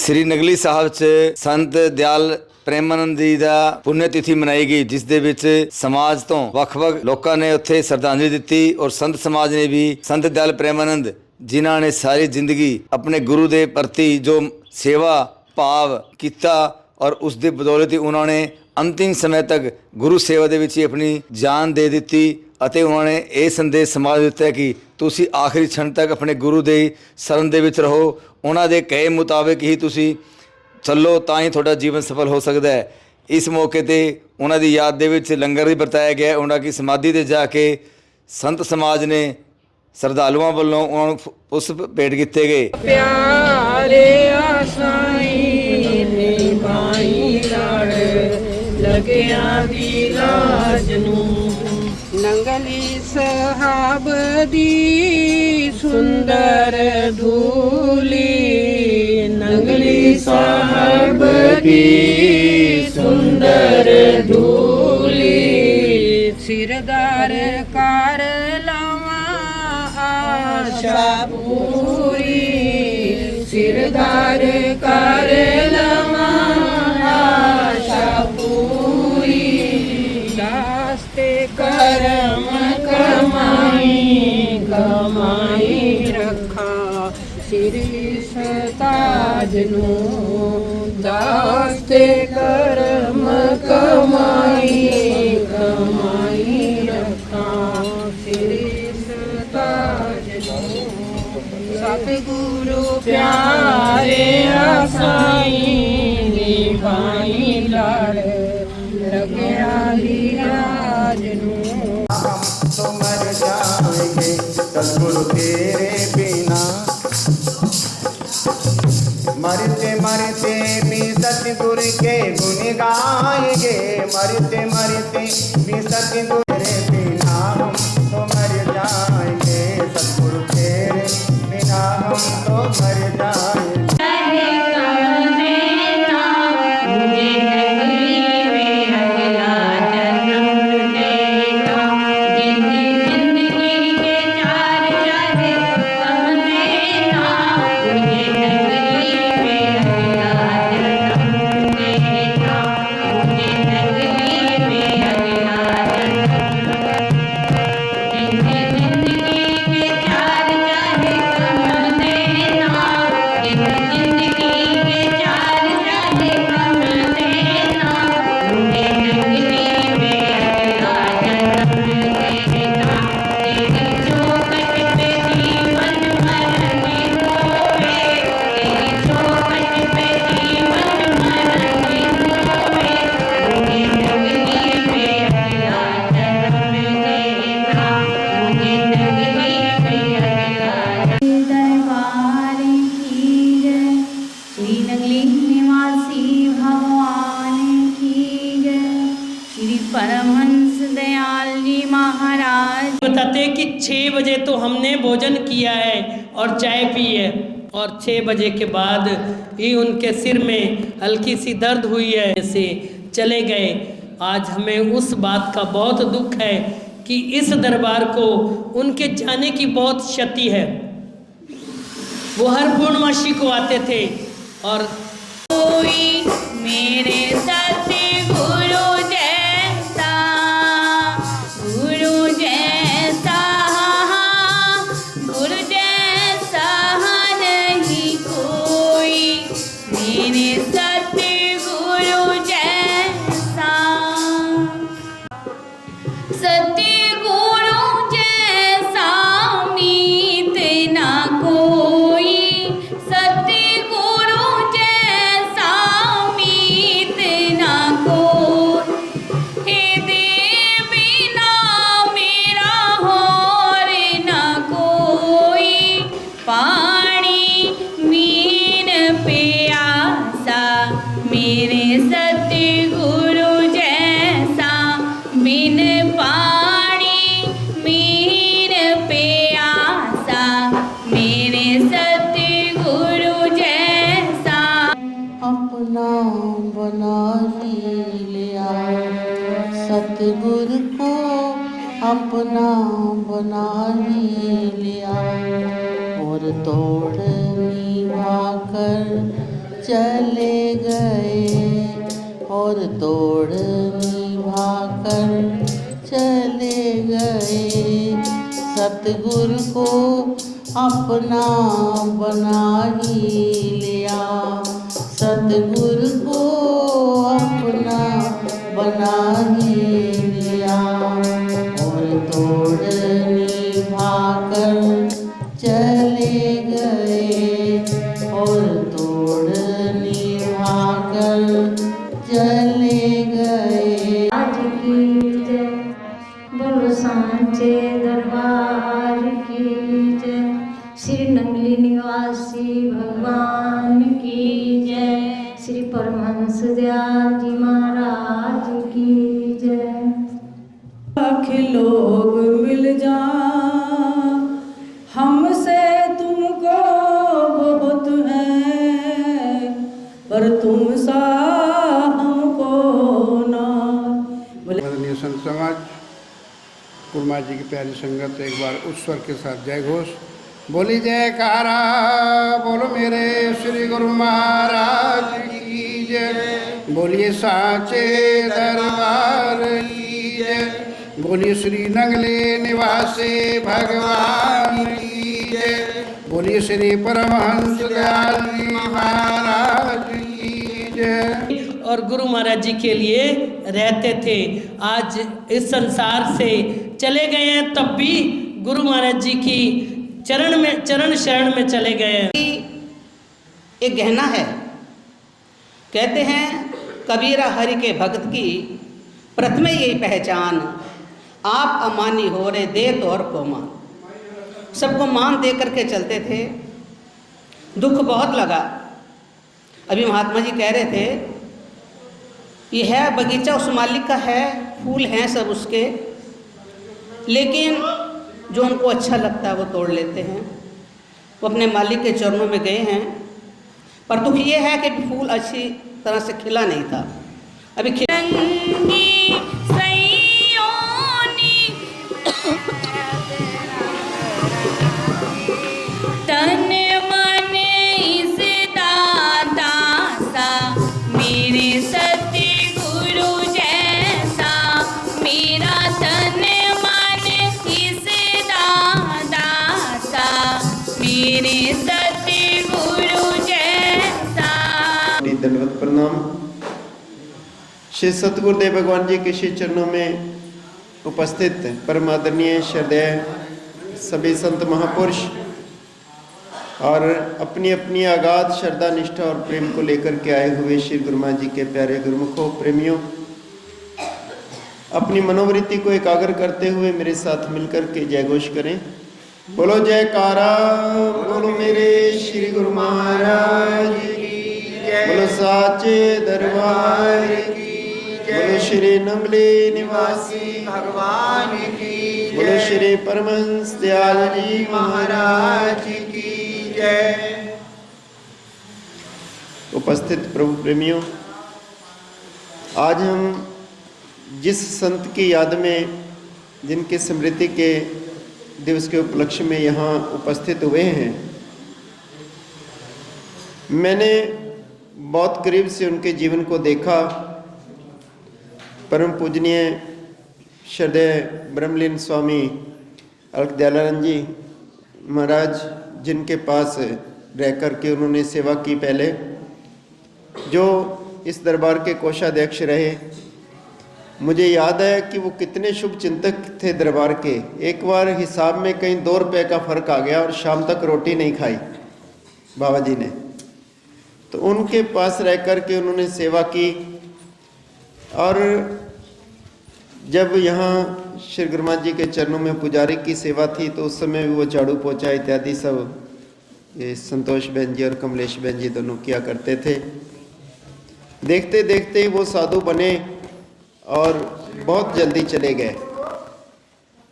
श्री नगली साहब च संत दयाल प्रेमानंद जी ਦਾ ਪੁੰਨ ਤਿਥੀ ਮਨਾਈ ਗਈ, ਜਿਸ ਦੇ ਵਿੱਚ ਸਮਾਜ ਤੋਂ ਵੱਖ-ਵੱਖ ਲੋਕਾਂ ਨੇ ਉੱਥੇ ਸ਼ਰਧਾਂਜਲੀ ਦਿੱਤੀ ਔਰ ਸੰਤ ਸਮਾਜ ਨੇ ਵੀ ਸੰਤ ਦयाल प्रेमानंद ਜਿਨ੍ਹਾਂ ਨੇ ਸਾਰੀ ਜ਼ਿੰਦਗੀ ਆਪਣੇ ਗੁਰੂ ਦੇ ਪ੍ਰਤੀ ਜੋ ਸੇਵਾ ਭਾਵ ਕੀਤਾ ਔਰ ਉਸ ਦੇ ਬਦੌਲਤ ਹੀ ਉਹਨਾਂ ਨੇ ਅੰਤਿਮ ਸਮੇਂ ਤੱਕ ਗੁਰੂ ਸੇਵਾ ਦੇ ਵਿੱਚ ਹੀ ਆਪਣੀ ਜਾਨ ਦੇ ਦਿੱਤੀ ਅਤੇ ਉਹਨਾਂ ਨੇ ਇਹ ਸੰਦੇਸ਼ ਸਮਾਜ ਦਿੱਤਾ ਕਿ ਤੁਸੀਂ ਆਖਰੀ ਛਣ ਤੱਕ ਆਪਣੇ ਗੁਰੂ ਦੇ ਸ਼ਰਨ ਦੇ ਵਿੱਚ ਰਹੋ, ਉਹਨਾਂ ਦੇ ਕਹੇ ਮੁਤਾਬਿਕ ਹੀ ਤੁਸੀਂ ਚੱਲੋ ਤਾਂ ਹੀ ਤੁਹਾਡਾ ਜੀਵਨ ਸਫਲ ਹੋ ਸਕਦਾ ਹੈ। ਇਸ ਮੌਕੇ ਤੇ ਉਹਨਾਂ ਦੀ ਯਾਦ ਦੇ ਵਿੱਚ ਲੰਗਰ ਵੀ ਵਰਤਾਇਆ ਗਿਆ। ਉਹਨਾਂ ਦੀ ਸਮਾਧੀ ਤੇ ਜਾ ਕੇ ਸੰਤ ਸਮਾਜ ਨੇ ਸ਼ਰਧਾਲੂਆਂ ਵੱਲੋਂ ਉਹਨਾਂ ਨੂੰ ਪੁਸ਼ਪ ਭੇਟ ਕੀਤੇ ਗਏ। ਪਿਆਰੇ ਆਸਾਈ ਨਿਭਾਈ ਲੜ ਲਗਿਆ ਦੀ ਲਾਜ ਨੂੰ, ਨੰਗਲੀ ਸਾਹਿਬ ਦੀ ਸੁੰਦਰ ਧੂਲੀ, ਨੰਗਲੀ ਸਾਹਿਬ ਦੀ ਸੁੰਦਰ ਧੂਲੀ, ਸਿਰਦਾਰ ਕਰ ਲਵਾਂ ਆਸ਼ਾ ਪੂਰੀ, ਸਿਰਦਾਰ ਕਰ ਲਵਾਂ ਆਸ਼ਾ ਪੂਰੀ, ਦਾਸਤੇ ਕਰਮ ਕਮਾਈ ਕਮਾਈ ਰੱਖਾਂ ਸਿਰ ਸਤਾਜ ਨੂੰ, ਦਾਸਤੇ ਕਰਮ ਕਮਾਈ ਕਮਾਈ ਰੱਖਾਂ ਸਿਰ ਸਤਾਜ ਨੂੰ, ਸਤਿਗੁਰੂ ਪਿਆਰੇ ਆਸਾਈ ਨਿਭਾਈ ਲੜ ਲਗਿਆ ਹੀ ਰਾਜ ਨੂੰ। तो मर जाएंगे सतगुरु तेरे बिना, मरते मरते भी सतगुरु के गुण गाएंगे, मरते मरते भी सतगुरु तेरे बिना हम तो मर जाएंगे, सतगुरु तेरे बिना हम तो मर जाएंगे। परमहंस दयाल जी महाराज बताते कि 6 बजे तो हमने भोजन किया है और चाय पी है, और 6 बजे के बाद ही उनके सिर में हल्की सी दर्द हुई है से चले गए। आज हमें उस बात का बहुत दुख है कि इस दरबार को उनके जाने की बहुत क्षति है। वो हर पूर्णमासी को आते थे और कोई मेरे सतगुरु जैसा, गुरु जैसा, गुरु जैसा नहीं कोई, मेरे सतगुरु जैसा, सतगुरु जैसा मीत ना कोई, सतगुरु जैसा मीत ना कोई, हे दे बिना मेरा और ना कोई, पानी मीन प्यासा मेरे सतगुरु जैसा, बिन पानी मीन प्यासा मेरे सतगुरु जैसा। अपना बना ही लिया सतगुरु को, अपना बना ही लिया और तोड़ निभा कर चले गए और तोड़ निभा कर चले गए। सतगुरु को अपना बना ही लिया, सतगुरु को अपना बना ही लिया और तोड़ निभा कर चले गए और तोड़ निभा कर चले गए। आज की जय बोलो सांचे दरबार की जय, श्री नंगली निवासी भगवान की जय, श्री परमहंस दयाल जी महाराज की जय। लाख लोग मिल जा हमसे तुमको बहुत है, पर तुम सा हमको ना। मदनीय संत समाज कुर्मा जी की प्यारी संगत एक बार उच्च स्वर के साथ जय घोष बोली जयकारा बोलो मेरे श्री गुरु महाराज की जय, बोलिए साचे दरबार की जय, बोलिए श्री नंगले निवासी भगवान की जय, बोलिए श्री परमहंस दयाल जी महाराज की जय। और गुरु महाराज जी के लिए रहते थे। आज इस संसार से चले गए हैं, तब भी गुरु महाराज जी की चरण शरण में चले गए हैं। एक गहना है। कहते हैं कबीरा हरि के भक्त की प्रथम यही पहचान, आप अमानी हो रे दे तो और को मान। सबको मान दे करके चलते थे। दुख बहुत लगा। अभी महात्मा जी कह रहे थे ये है बगीचा उस मालिक का है, फूल हैं सब उसके, लेकिन जो उनको अच्छा लगता है वो तोड़ लेते हैं। वो अपने मालिक के चरणों में गए हैं, पर दुख ये है कि फूल अच्छी तरह से खिला नहीं था। अभी तन मन इस दाता सा मेरे सतगुरु जैसा, मेरा तन मन इस दाता सा मेरे सतगुरु जैसा। दंडवत प्रणाम। श्री सतगुरुदेव भगवान जी के श्री चरणों में उपस्थित परम आदरणीय श्रद्धेय सभी संत महापुरुष और अपनी अपनी आगाध श्रद्धा निष्ठा और प्रेम को लेकर के आए हुए श्री गुरु महाराज जी के प्यारे गुरुमुखों प्रेमियों, अपनी मनोवृत्ति को एकाग्र करते हुए मेरे साथ मिलकर के जय घोष करें। बोलो जयकारा बोलो मेरे श्री गुरु महाराज की जय, बोलो साचे दरबार की जय, बोलो श्री नंगले निवासी भगवान की जय, बोलो श्री परमहंस दयाल जी महाराज की जय। उपस्थित प्रभु प्रेमियों, आज हम जिस संत की याद में, जिनकी स्मृति के दिवस के उपलक्ष्य में यहाँ उपस्थित हुए हैं, मैंने बहुत करीब से उनके जीवन को देखा। परम पूजनीय श्रद्धेय ब्रह्मलीन स्वामी अलख दयालानंद जी महाराज, जिनके पास रह कर के उन्होंने सेवा की, पहले जो इस दरबार के कोषाध्यक्ष रहे। मुझे याद है कि वो कितने शुभ चिंतक थे दरबार के। एक बार हिसाब में कहीं 2 रुपये का फ़र्क आ गया और शाम तक रोटी नहीं खाई बाबा जी ने, तो उनके पास रह कर के उन्होंने सेवा की। और जब यहाँ श्री गुरु महाराज जी के चरणों में पुजारी की सेवा थी, तो उस समय भी वो झाड़ू पोछा इत्यादि सब ये संतोष बहन जी और कमलेश बहन जी दोनों किया करते थे। देखते देखते ही वो साधु बने और बहुत जल्दी चले गए।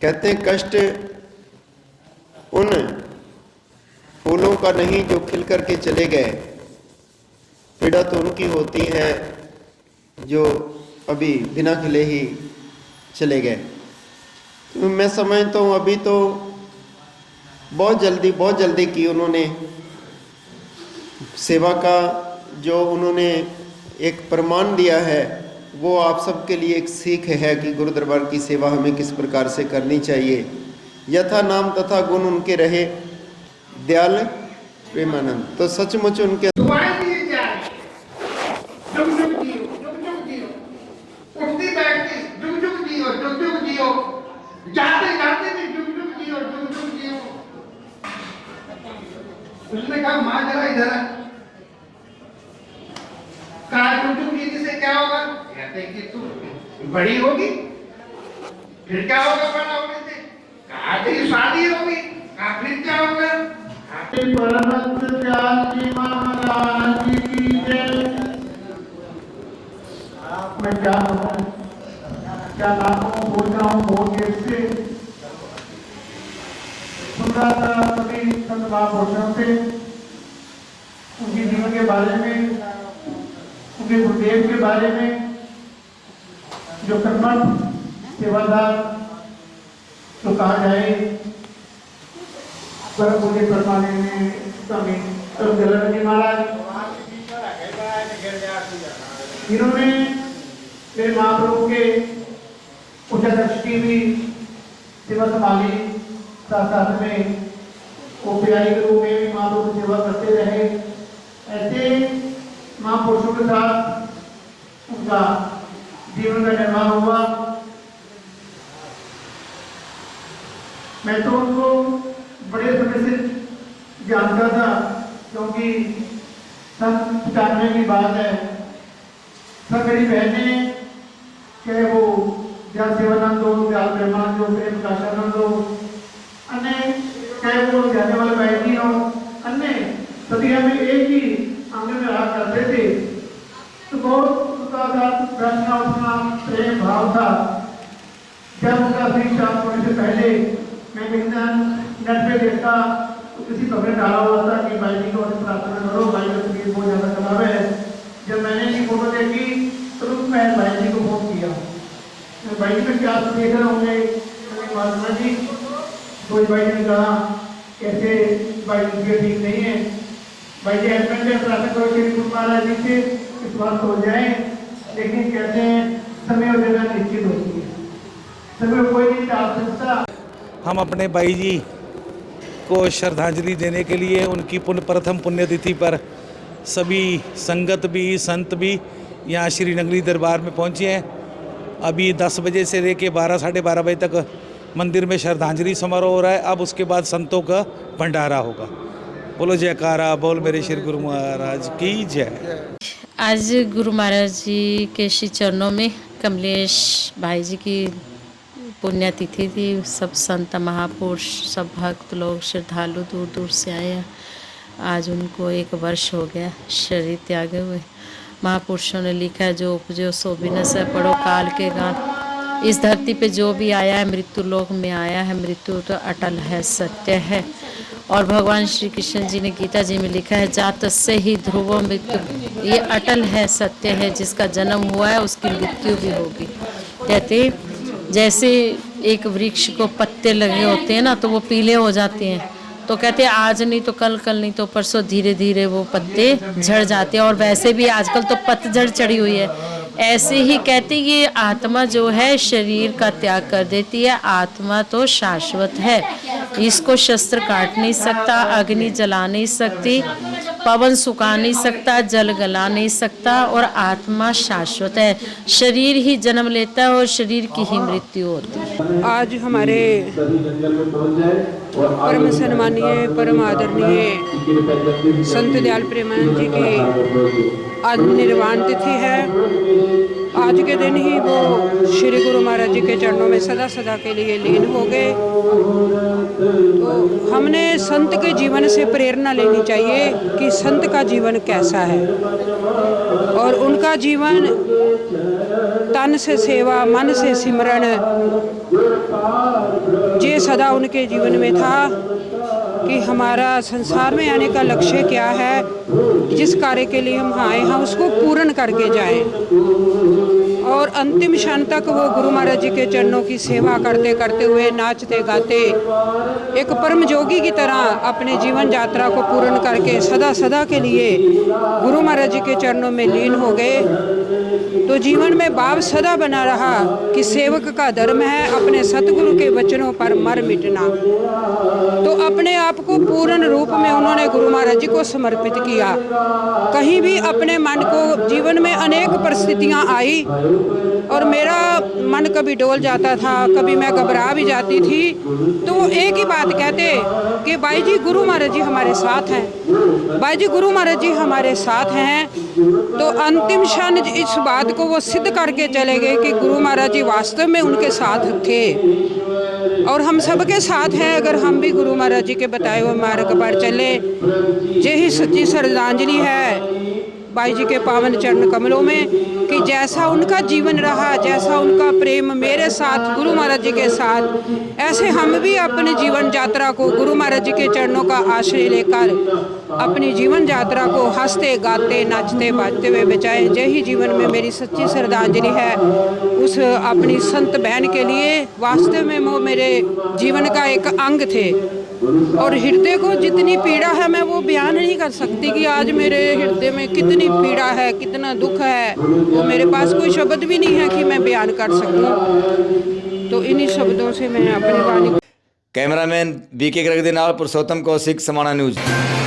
कहते हैं कष्ट उन फूलों का नहीं जो खिल करके चले गए, पीड़ा तो उनकी होती है जो अभी बिना खिले ही चले गए। तो मैं समझता हूँ अभी तो बहुत जल्दी की उन्होंने सेवा का जो उन्होंने एक प्रमाण दिया है वो आप सबके लिए एक सीख है कि गुरु दरबार की सेवा हमें किस प्रकार से करनी चाहिए। यथा नाम तथा गुण उनके रहे दयाल प्रेमानंद। तो सचमुच उनके दुआएं दी जा रही, जुग जुग जियो, जुग जुग जियो, उठती बैठती जुग जुग जियो, जुग जुग जियो, जाते जाते भी जुग जुग जियो, जुग जुग जियो। उसने कहा माँ जरा इधर आ। कहा जुग जुग जीने से क्या होगा? कहते कि तू बड़ी होगी। फिर क्या होगा बड़ा होने से? कहा तेरी शादी होगी। कहा फिर क्या होगा? परमहंस ज्ञान जी महाराज की जय। मैं क्या कहूँ, क्या ना कहूँ, बोल जाऊँ बहुत देर से सुन रहा था सभी संत महापुरुषों से उनके जीवन के बारे में, उनके गुरुदेव के बारे में, जो कर्मठ सेवादार तो कहा जाए परम पूज्य परमानंद स्वामी अलग जी महाराज, इन्होंने मेरे महाप्रभु के उच्चाध्यक्ष की भी सेवा संभाली, साथ साथ में वो पिराई के रूप में भी महाप्रभु की सेवा करते रहे। ऐसे महापुरुषों के साथ उनका जीवन का निर्माण हुआ। मैं तो उनको बड़े समय से जानता था, क्योंकि सन 95 की बात है। सब मेरी बहनें, चाहे वो दयाल सेवानंद हो, दयाल प्रेमानंद हो, प्रेम प्रकाशानंद हो, अन्य चाहे वो जाने वाले भाई हो, अन्य सभी हमें एक ही आंगन में रहा करते थे। तो बहुत उनका बैठना उठना प्रेम भाव था। जब उनका दीक्षांत होने से पहले मैं नेट पे देखता तो किसी खबरें डाला हुआ था कि भाई जी को प्रार्थना करो, भाई का तबीयत बहुत ज़्यादा खराब है। जब मैंने ये फोटो देखी तो मैं भाई जी को फोन किया, तो भाई जी में क्या देख रहे होंगे महात्मा जी। तो भाई जी ने कहा कैसे भाई जी ठीक नहीं है, भाई जी एडमिट में प्रार्थना करो श्री गुरु महाराज जी से इस बात हो जाए, लेकिन कहते हैं समय और जगह निश्चित होती है, समय कोई नहीं डाल सकता। हम अपने भाई जी को श्रद्धांजलि देने के लिए उनकी प्रथम पुण्यतिथि पर सभी संगत भी संत भी यहाँ श्री नंगली दरबार में पहुँचे हैं। अभी 10 बजे से लेके 12 साढ़े 12 बजे तक मंदिर में श्रद्धांजलि समारोह हो रहा है। अब उसके बाद संतों का भंडारा होगा। बोलो जयकारा, बोल मेरे श्री गुरु महाराज की जय। आज गुरु महाराज जी के श्री चरणों में कमलेश भाई जी की पुण्यतिथि थी। सब संत महापुरुष, सब भक्त लोग, श्रद्धालु दूर दूर से आए हैं। आज उनको 1 वर्ष हो गया शरीर त्यागे हुए। महापुरुषों ने लिखा है, जो उपजो सो बिनस है, पढ़ो काल के गान। इस धरती पे जो भी आया है मृत्यु लोक में आया है, मृत्यु तो अटल है, सत्य है। और भगवान श्री कृष्ण जी ने गीता जी में लिखा है, जात से ही ध्रुवो मृत्यु। ये अटल है, सत्य है। जिसका जन्म हुआ है उसकी मृत्यु भी होगी। कहते जैसे एक वृक्ष को पत्ते लगे होते हैं ना, तो वो पीले हो जाते हैं, तो कहते हैं आज नहीं तो कल, कल नहीं तो परसों, धीरे धीरे वो पत्ते झड़ जाते हैं। और वैसे भी आजकल तो पतझड़ चढ़ी हुई है। ऐसे ही कहते ये आत्मा जो है शरीर का त्याग कर देती है। आत्मा तो शाश्वत है, इसको शस्त्र काट नहीं सकता, अग्नि जला नहीं सकती, पवन सुखा नहीं सकता, जल गला नहीं सकता। और आत्मा शाश्वत है। शरीर ही जन्म लेता है और शरीर की ही मृत्यु होती है। आज हमारे परम सम्मानीय, परम आदरणीय संत दयाल प्रेमानंद जी की आज निर्वाण तिथि है। आज के दिन ही वो श्री गुरु महाराज जी के चरणों में सदा सदा के लिए लीन हो गए। तो हमने संत के जीवन से प्रेरणा लेनी चाहिए कि संत का जीवन कैसा है। और उनका जीवन तन से सेवा, मन से सिमरन, ये सदा उनके जीवन में था कि हमारा संसार में आने का लक्ष्य क्या है, जिस कार्य के लिए हम आए हैं उसको पूर्ण करके जाएं। और अंतिम क्षण तक वो गुरु महाराज जी के चरणों की सेवा करते करते हुए नाचते गाते एक परम जोगी की तरह अपने जीवन यात्रा को पूर्ण करके सदा सदा के लिए गुरु महाराज जी के चरणों में लीन हो गए। तो जीवन में भाव सदा बना रहा कि सेवक का धर्म है अपने सतगुरु के वचनों पर मर मिटना। तो अपने आप को पूर्ण रूप में उन्होंने गुरु महाराज जी को समर्पित किया। कहीं भी अपने मन को, जीवन में अनेक परिस्थितियां आई और मेरा मन कभी डोल जाता था, कभी मैं घबरा भी जाती थी, तो वो एक ही बात कहते कि भाई जी गुरु महाराज जी हमारे साथ हैं, भाई जी गुरु महाराज जी हमारे साथ हैं। तो अंतिम क्षण इस बात को वो सिद्ध करके चले गए कि गुरु महाराज जी वास्तव में उनके साथ थे और हम सबके साथ हैं अगर हम भी गुरु महाराज जी के बताए हुए मार्ग पर चले। यही सच्ची श्रद्धांजलि है भाई जी के पावन चरण कमलों में कि जैसा उनका जीवन रहा, जैसा उनका प्रेम मेरे साथ गुरु महाराज जी के साथ, ऐसे हम भी अपने जीवन यात्रा को गुरु महाराज जी के चरणों का आश्रय लेकर अपनी जीवन यात्रा को हंसते गाते नाचते बाजते हुए बचाएं। यही जीवन में मेरी सच्ची श्रद्धांजलि है उस अपनी संत बहन के लिए। वास्तव में वो मेरे जीवन का एक अंग थे और हृदय को जितनी पीड़ा है मैं वो बयान नहीं कर सकती कि आज मेरे हृदय में कितनी पीड़ा है, कितना दुख है, वो मेरे पास कोई शब्द भी नहीं है कि मैं बयान कर सकूं। तो इन्हीं शब्दों से मैं अपनी वाणी। कैमरामैन बीके गर्ग दे नाल पुरुषोत्तम कौशिक, समाना न्यूज़।